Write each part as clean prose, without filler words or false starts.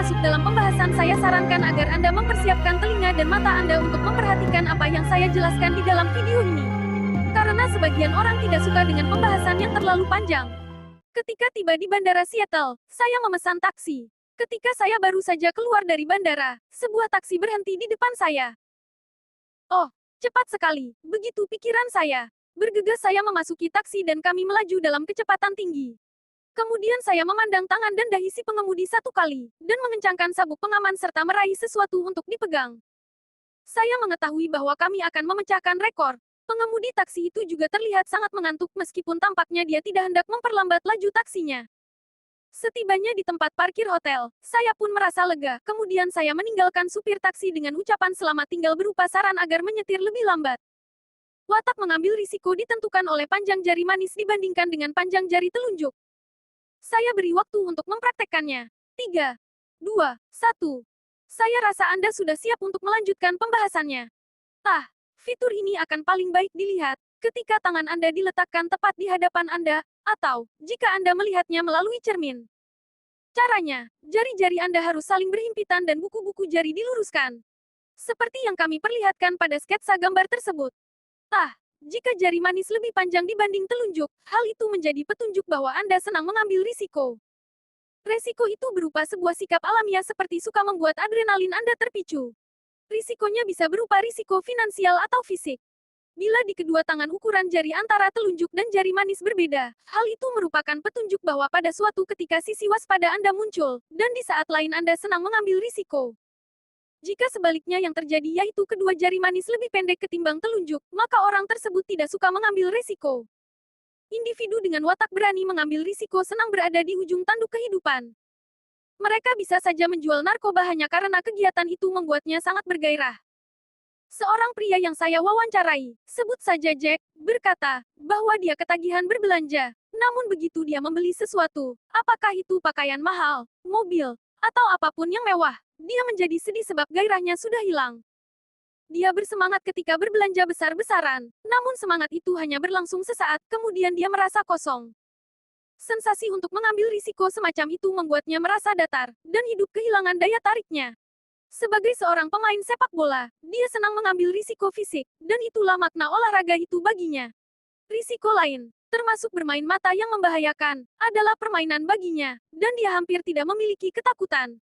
masuk dalam pembahasan, saya sarankan agar Anda mempersiapkan telinga dan mata Anda untuk memperhatikan apa yang saya jelaskan di dalam video ini. Karena sebagian orang tidak suka dengan pembahasan yang terlalu panjang. Ketika tiba di Bandara Seattle, saya memesan taksi. Ketika saya baru saja keluar dari bandara, sebuah taksi berhenti di depan saya. Oh, cepat sekali, begitu pikiran saya. Bergegas saya memasuki taksi dan kami melaju dalam kecepatan tinggi. Kemudian saya memandang tangan dan dahi si pengemudi satu kali, dan mengencangkan sabuk pengaman serta meraih sesuatu untuk dipegang. Saya mengetahui bahwa kami akan memecahkan rekor. Pengemudi taksi itu juga terlihat sangat mengantuk meskipun tampaknya dia tidak hendak memperlambat laju taksinya. Setibanya di tempat parkir hotel, saya pun merasa lega. Kemudian saya meninggalkan supir taksi dengan ucapan selamat tinggal berupa saran agar menyetir lebih lambat. Watak mengambil risiko ditentukan oleh panjang jari manis dibandingkan dengan panjang jari telunjuk. Saya beri waktu untuk mempraktekkannya. 3, 2, 1. Saya rasa Anda sudah siap untuk melanjutkan pembahasannya. Fitur ini akan paling baik dilihat ketika tangan Anda diletakkan tepat di hadapan Anda, atau jika Anda melihatnya melalui cermin. Caranya, jari-jari Anda harus saling berhimpitan dan buku-buku jari diluruskan. Seperti yang kami perlihatkan pada sketsa gambar tersebut. Jika jari manis lebih panjang dibanding telunjuk, hal itu menjadi petunjuk bahwa Anda senang mengambil risiko. Resiko itu berupa sebuah sikap alamiah seperti suka membuat adrenalin Anda terpicu. Risikonya bisa berupa risiko finansial atau fisik. Bila di kedua tangan ukuran jari antara telunjuk dan jari manis berbeda, hal itu merupakan petunjuk bahwa pada suatu ketika sisi waspada Anda muncul, dan di saat lain Anda senang mengambil risiko. Jika sebaliknya yang terjadi yaitu kedua jari manis lebih pendek ketimbang telunjuk, maka orang tersebut tidak suka mengambil risiko. Individu dengan watak berani mengambil risiko senang berada di ujung tanduk kehidupan. Mereka bisa saja menjual narkoba hanya karena kegiatan itu membuatnya sangat bergairah. Seorang pria yang saya wawancarai, sebut saja Jack, berkata bahwa dia ketagihan berbelanja. Namun begitu dia membeli sesuatu, apakah itu pakaian mahal, mobil, atau apapun yang mewah, dia menjadi sedih sebab gairahnya sudah hilang. Dia bersemangat ketika berbelanja besar-besaran, namun semangat itu hanya berlangsung sesaat, kemudian dia merasa kosong. Sensasi untuk mengambil risiko semacam itu membuatnya merasa datar, dan hidup kehilangan daya tariknya. Sebagai seorang pemain sepak bola, dia senang mengambil risiko fisik, dan itulah makna olahraga itu baginya. Risiko lain, termasuk bermain mata yang membahayakan, adalah permainan baginya, dan dia hampir tidak memiliki ketakutan.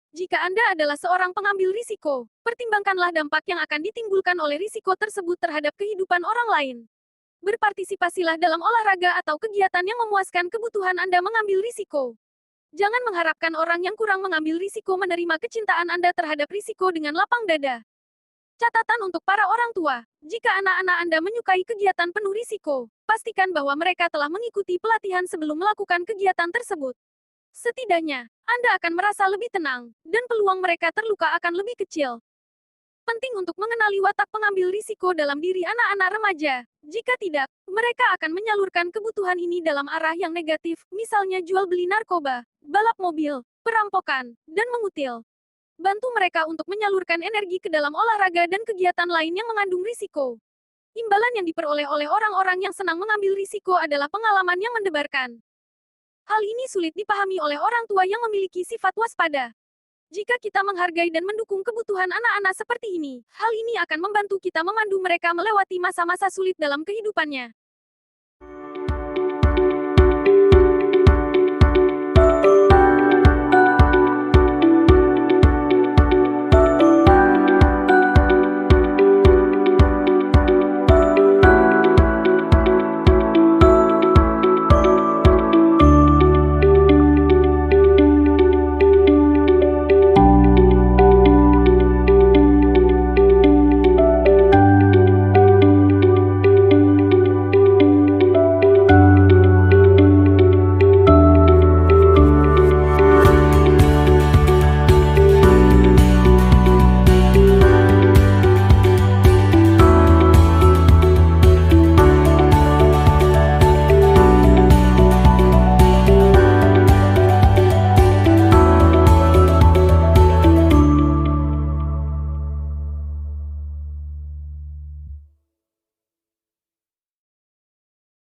Jika Anda adalah seorang pengambil risiko, pertimbangkanlah dampak yang akan ditimbulkan oleh risiko tersebut terhadap kehidupan orang lain. Berpartisipasilah dalam olahraga atau kegiatan yang memuaskan kebutuhan Anda mengambil risiko. Jangan mengharapkan orang yang kurang mengambil risiko menerima kecintaan Anda terhadap risiko dengan lapang dada. Catatan untuk para orang tua, jika anak-anak Anda menyukai kegiatan penuh risiko, pastikan bahwa mereka telah mengikuti pelatihan sebelum melakukan kegiatan tersebut. Setidaknya, Anda akan merasa lebih tenang, dan peluang mereka terluka akan lebih kecil. Penting untuk mengenali watak pengambil risiko dalam diri anak-anak remaja. Jika tidak, mereka akan menyalurkan kebutuhan ini dalam arah yang negatif, misalnya jual beli narkoba, balap mobil, perampokan, dan mengutil. Bantu mereka untuk menyalurkan energi ke dalam olahraga dan kegiatan lain yang mengandung risiko. Imbalan yang diperoleh oleh orang-orang yang senang mengambil risiko adalah pengalaman yang mendebarkan. Hal ini sulit dipahami oleh orang tua yang memiliki sifat waspada. Jika kita menghargai dan mendukung kebutuhan anak-anak seperti ini, hal ini akan membantu kita memandu mereka melewati masa-masa sulit dalam kehidupannya.